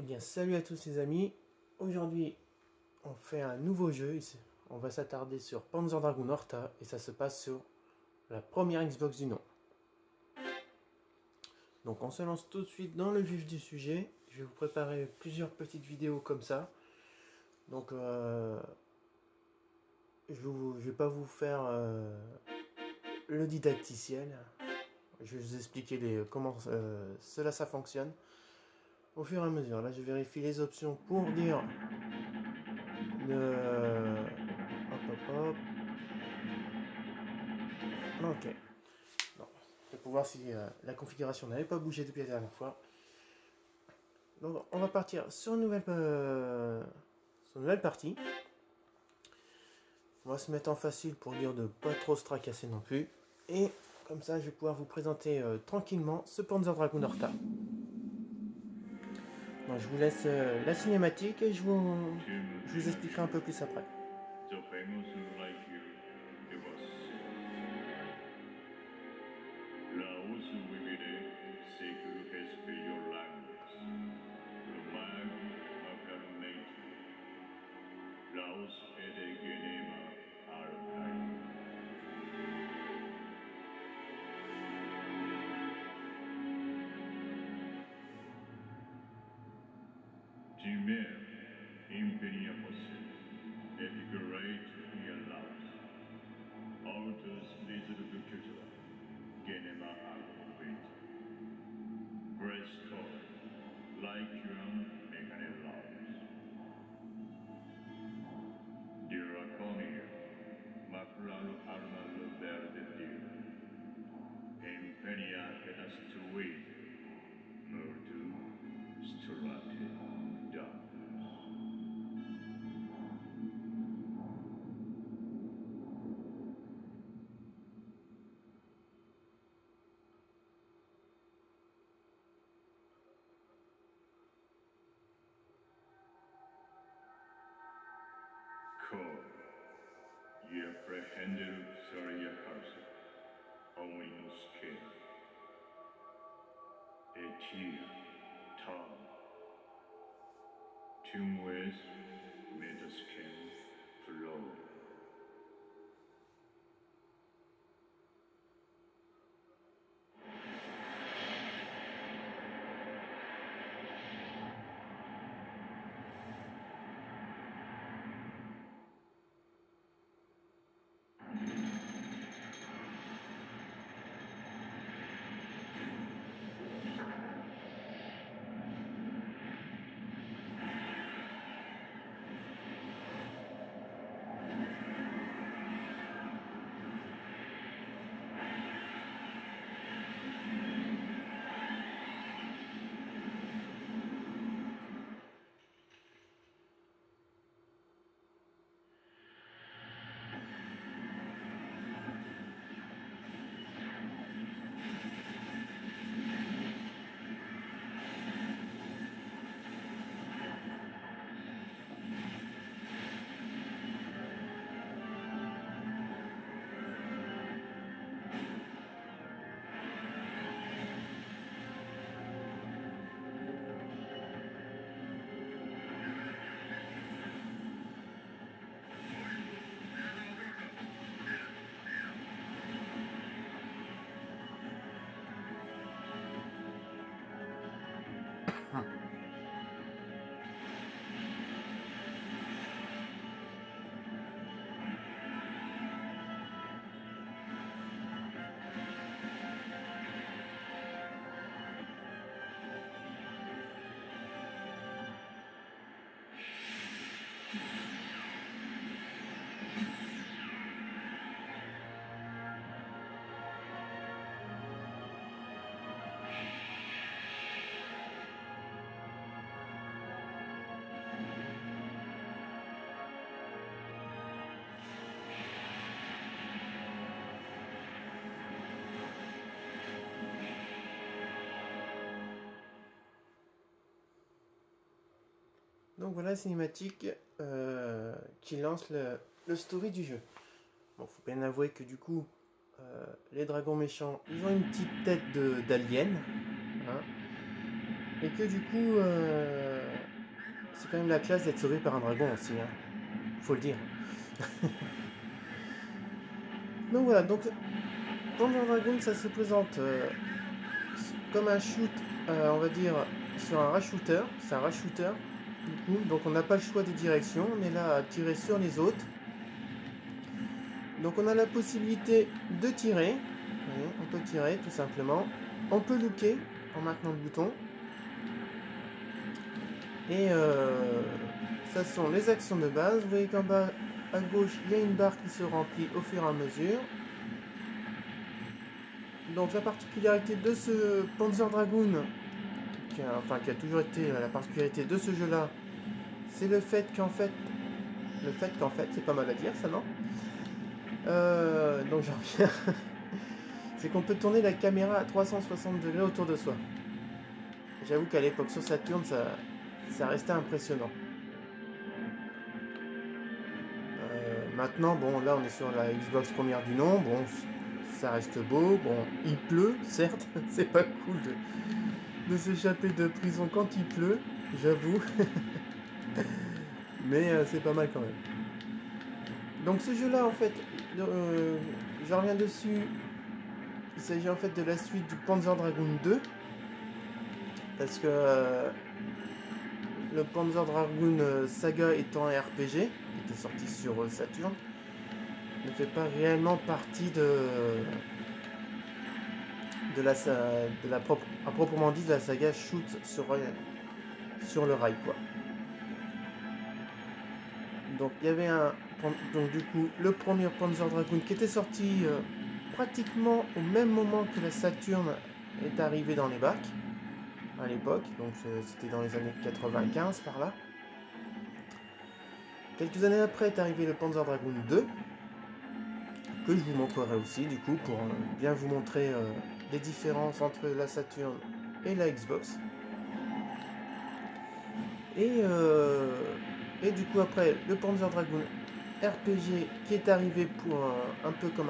Eh bien salut à tous les amis, aujourd'hui on fait un nouveau jeu, on va s'attarder sur Panzer Dragoon Horta et ça se passe sur la première Xbox du nom. Donc on se lance tout de suite dans le vif du sujet, je vais vous préparer plusieurs petites vidéos comme ça. Donc je vais pas vous faire le didacticiel, je vais vous expliquer comment ça fonctionne au fur et à mesure. Là je vérifie les options pour dire hop. Ok. Non. Pour voir si la configuration n'avait pas bougé depuis la dernière fois. Donc on va partir sur une nouvelle partie. On va se mettre en facile pour dire de pas trop se tracasser non plus. Et comme ça je vais pouvoir vous présenter tranquillement ce Panzer Dragoon Horta. Donc, je vous laisse la cinématique et je vous expliquerai un peu plus après. Donc voilà la cinématique qui lance le story du jeu. Bon, faut bien avouer que du coup, les dragons méchants, ils ont une petite tête d'alien. Hein, et que du coup, c'est quand même la classe d'être sauvé par un dragon aussi, hein. Faut le dire. Donc voilà, donc Panzer Dragoon, ça se présente comme un shoot, on va dire, sur un rail shooter. C'est un rail shooter, du coup, donc on n'a pas le choix des directions, on est là à tirer sur les autres. Donc on a la possibilité de tirer, oui, on peut tirer tout simplement. On peut looker en maintenant le bouton. Et ça sont les actions de base. Vous voyez qu'en bas à gauche, il y a une barre qui se remplit au fur et à mesure. Donc la particularité de ce Panzer Dragoon, qui a toujours été la particularité de ce jeu-là, c'est le fait qu'en fait, c'est pas mal à dire ça, non? Donc j'en reviens. C'est qu'on peut tourner la caméra à 360 degrés autour de soi. J'avoue qu'à l'époque sur Saturn, ça restait impressionnant. Maintenant, bon, là on est sur la Xbox première du nom, bon, ça reste beau, bon, il pleut, certes, c'est pas cool de s'échapper de prison quand il pleut, j'avoue, mais c'est pas mal quand même. Donc ce jeu-là, en fait, je reviens dessus, il s'agit en fait de la suite du Panzer Dragoon 2, parce que le Panzer Dragoon Saga étant un RPG, qui était sorti sur Saturn, ne fait pas réellement partie à proprement dit de la saga Shoot sur le rail, quoi. Donc il y avait donc du coup le premier Panzer Dragoon qui était sorti pratiquement au même moment que la Saturn est arrivée dans les bacs à l'époque, donc c'était dans les années 95 par là. Quelques années après est arrivé le Panzer Dragoon 2, que je vous montrerai aussi du coup pour bien vous montrer les différences entre la Saturn et la Xbox. Et du coup après le Panzer Dragoon RPG qui est arrivé pour un peu comme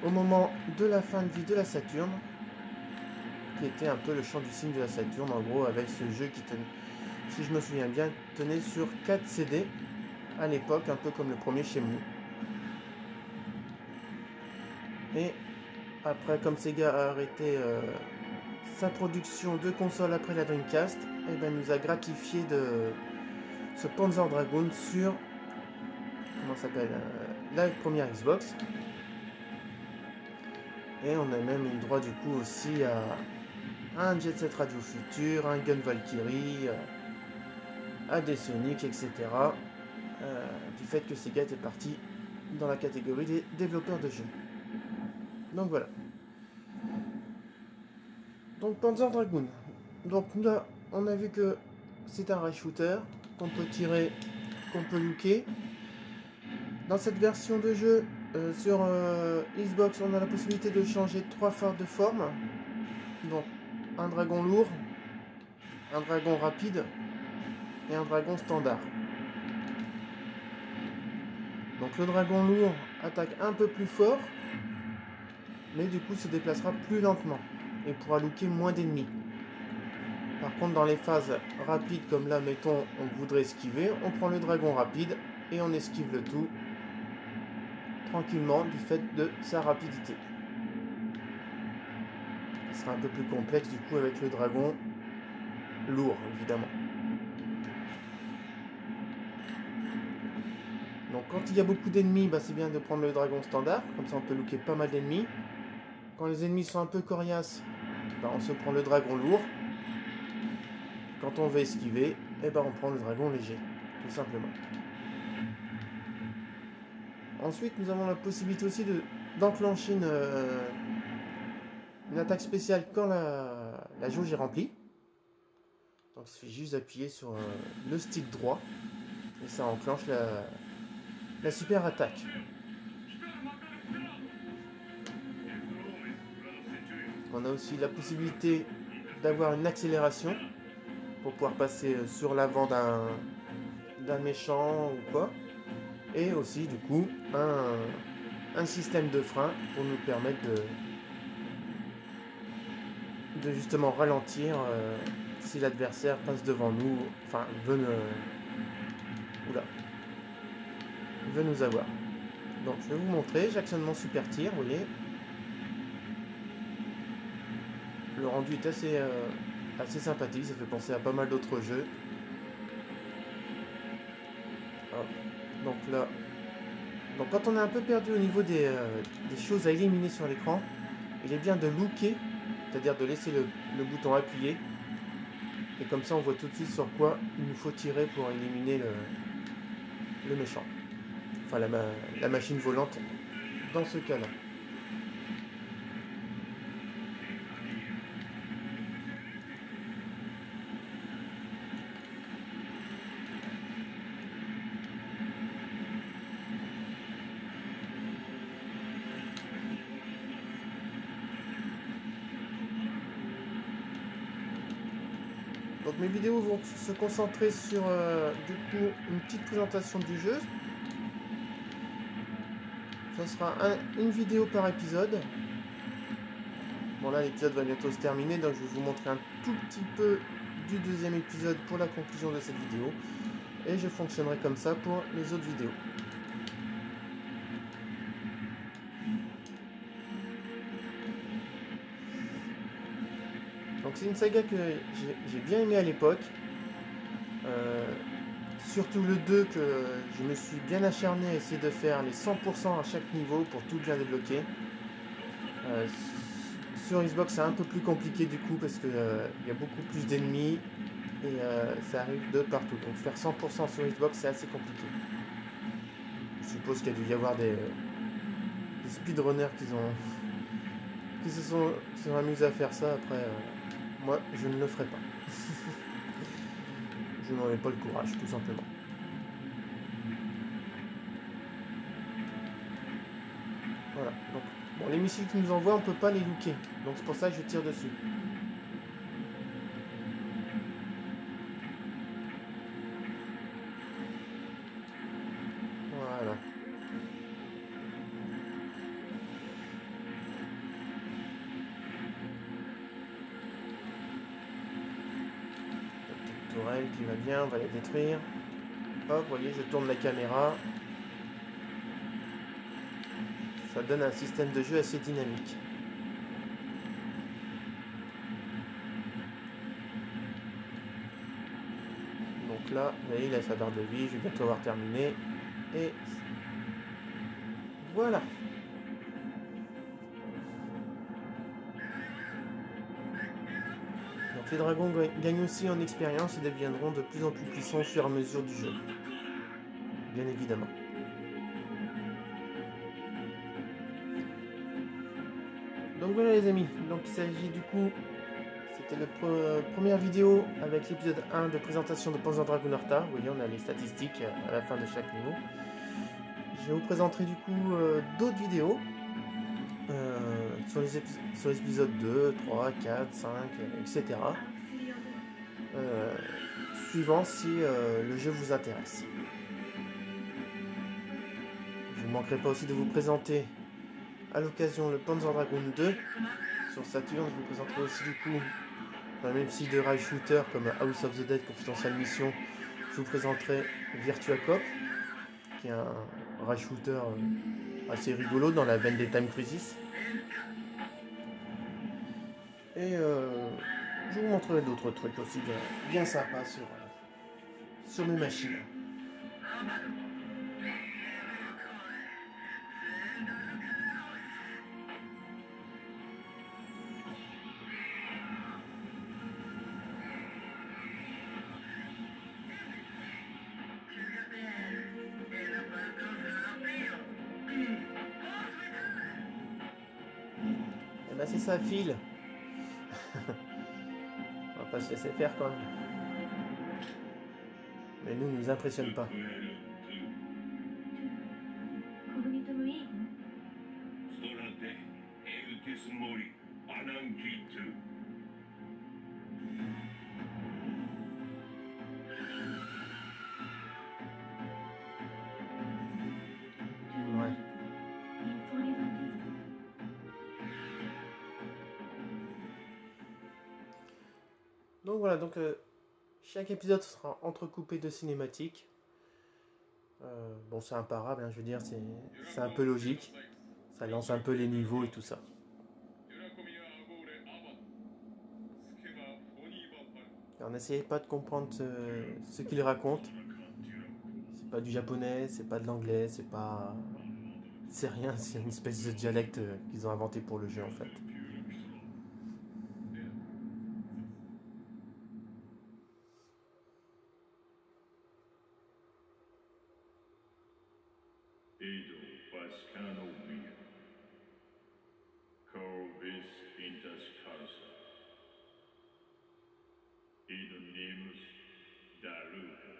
au moment de la fin de vie de la Saturn, qui était un peu le chant du cygne de la Saturn en gros, avec ce jeu qui tenait, si je me souviens bien, tenait sur 4 CD à l'époque, un peu comme le premier Shenmue. Et après, comme Sega a arrêté sa production de consoles après la Dreamcast, et ben nous a gratifié de ce Panzer Dragoon sur la première Xbox. Et on a même eu le droit du coup aussi à un Jet Set Radio Future, un Gun Valkyrie, à des Sonic, etc. Du fait que Sega était parti dans la catégorie des développeurs de jeux. Donc voilà. Donc Panzer Dragoon. Donc là, on a vu que c'est un rail shooter, qu'on peut tirer, qu'on peut looker. Dans cette version de jeu, sur Xbox, on a la possibilité de changer 3 phares de forme. Donc un dragon lourd, un dragon rapide et un dragon standard. Donc le dragon lourd attaque un peu plus fort, mais du coup se déplacera plus lentement et pourra looker moins d'ennemis. Par contre dans les phases rapides comme là mettons on voudrait esquiver, on prend le dragon rapide et on esquive le tout tranquillement du fait de sa rapidité. Ce sera un peu plus complexe du coup avec le dragon lourd évidemment. Donc quand il y a beaucoup d'ennemis, c'est bien de prendre le dragon standard, comme ça on peut looker pas mal d'ennemis. Quand les ennemis sont un peu coriaces, on se prend le dragon lourd. Quand on veut esquiver, on prend le dragon léger, tout simplement. Ensuite, nous avons la possibilité aussi d'enclencher une attaque spéciale quand la jauge est remplie. Donc il suffit juste d'appuyer sur le stick droit et ça enclenche la super attaque. On a aussi la possibilité d'avoir une accélération pour pouvoir passer sur l'avant d'un méchant ou quoi. Et aussi du coup un système de frein pour nous permettre de justement ralentir si l'adversaire passe devant nous, enfin veut nous avoir. Donc je vais vous montrer, j'actionne mon super tir, vous voyez. Le rendu est assez sympathique, ça fait penser à pas mal d'autres jeux. Hop. Donc là, quand on est un peu perdu au niveau des choses à éliminer sur l'écran, il est bien de looker, c'est-à-dire de laisser le bouton appuyé. Et comme ça on voit tout de suite sur quoi il nous faut tirer pour éliminer le méchant. Enfin la machine volante dans ce cas-là. Donc mes vidéos vont se concentrer sur du coup une petite présentation du jeu. Ça sera une vidéo par épisode. Bon là l'épisode va bientôt se terminer, donc je vais vous montrer un tout petit peu du deuxième épisode pour la conclusion de cette vidéo. Et je fonctionnerai comme ça pour les autres vidéos. Donc c'est une saga que j'ai bien aimé à l'époque. Surtout le 2 que je me suis bien acharné à essayer de faire les 100% à chaque niveau pour tout bien débloquer. Sur Xbox c'est un peu plus compliqué du coup parce que y a beaucoup plus d'ennemis et ça arrive de partout. Donc faire 100% sur Xbox c'est assez compliqué. Je suppose qu'il y a dû y avoir des speedrunners qui se sont amusés à faire ça. Après, moi je ne le ferai pas. Je n'en ai pas le courage tout simplement. Voilà, donc bon, les missiles qu'ils nous envoient on peut pas les looker, donc c'est pour ça que je tire dessus. Voilà. La petite tourelle qui va bien, on va la détruire. Hop, vous voyez, je tourne la caméra. Ça donne un système de jeu assez dynamique. Donc là, vous voyez, il a sa barre de vie, je vais bientôt avoir terminé. Et voilà. Donc les dragons gagnent aussi en expérience et deviendront de plus en plus puissants au fur et à mesure du jeu. Bien évidemment. Donc voilà les amis, donc il s'agit du coup, c'était la première vidéo avec l'épisode 1 de présentation de Panzer Dragoon Horta. Vous voyez, on a les statistiques à la fin de chaque niveau. Je vous présenterai du coup d'autres vidéos sur les épisodes 2, 3, 4, 5, etc. Suivant si le jeu vous intéresse. Je ne manquerai pas aussi de vous présenter à l'occasion le Panzer Dragoon 2 sur Saturn. Je vous présenterai aussi du coup dans le même style de rail shooter comme House of the Dead Confidential Mission. Je vous présenterai Virtua Cop, qui est un rail shooter assez rigolo dans la veine des Time Crisis. Et je vous montrerai d'autres trucs aussi bien sympas sur mes machines. Et ben c'est ça, file. On va pas se laisser faire quand même. Mais nous impressionne pas. Ouais. Donc voilà, donc chaque épisode sera entrecoupé de cinématiques. Bon, c'est imparable, hein, je veux dire, c'est un peu logique. Ça lance un peu les niveaux et tout ça. Alors n'essayez pas de comprendre ce qu'il raconte. C'est pas du japonais, c'est pas de l'anglais, c'est pas... C'est rien, c'est une espèce de dialecte qu'ils ont inventé pour le jeu en fait. Corvis Intas Causa. Idonimus Daruka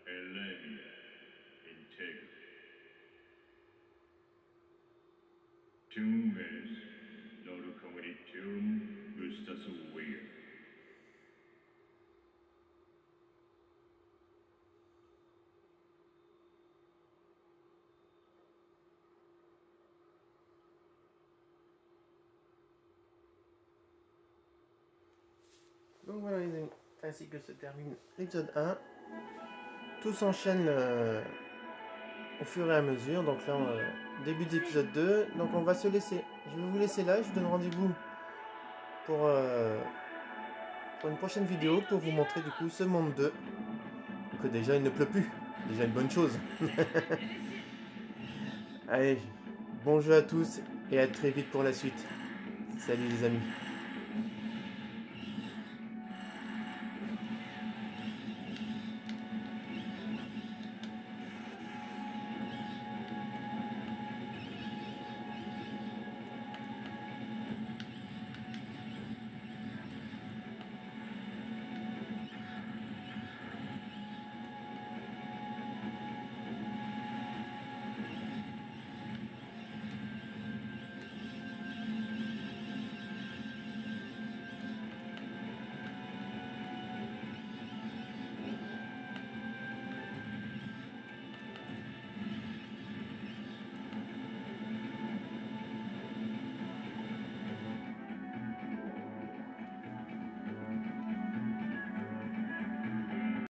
Elemia Integra. Tumes Norucomitium Gustas Weir. Donc voilà les amis, ainsi que se termine l'épisode 1. Tout s'enchaîne au fur et à mesure. Donc là, début d'épisode 2. Donc on va se laisser. Je vais vous laisser là. Je vous donne rendez-vous pour une prochaine vidéo pour vous montrer du coup ce monde 2. Que déjà il ne pleut plus. Déjà une bonne chose. Allez, bon jeu à tous et à très vite pour la suite. Salut les amis.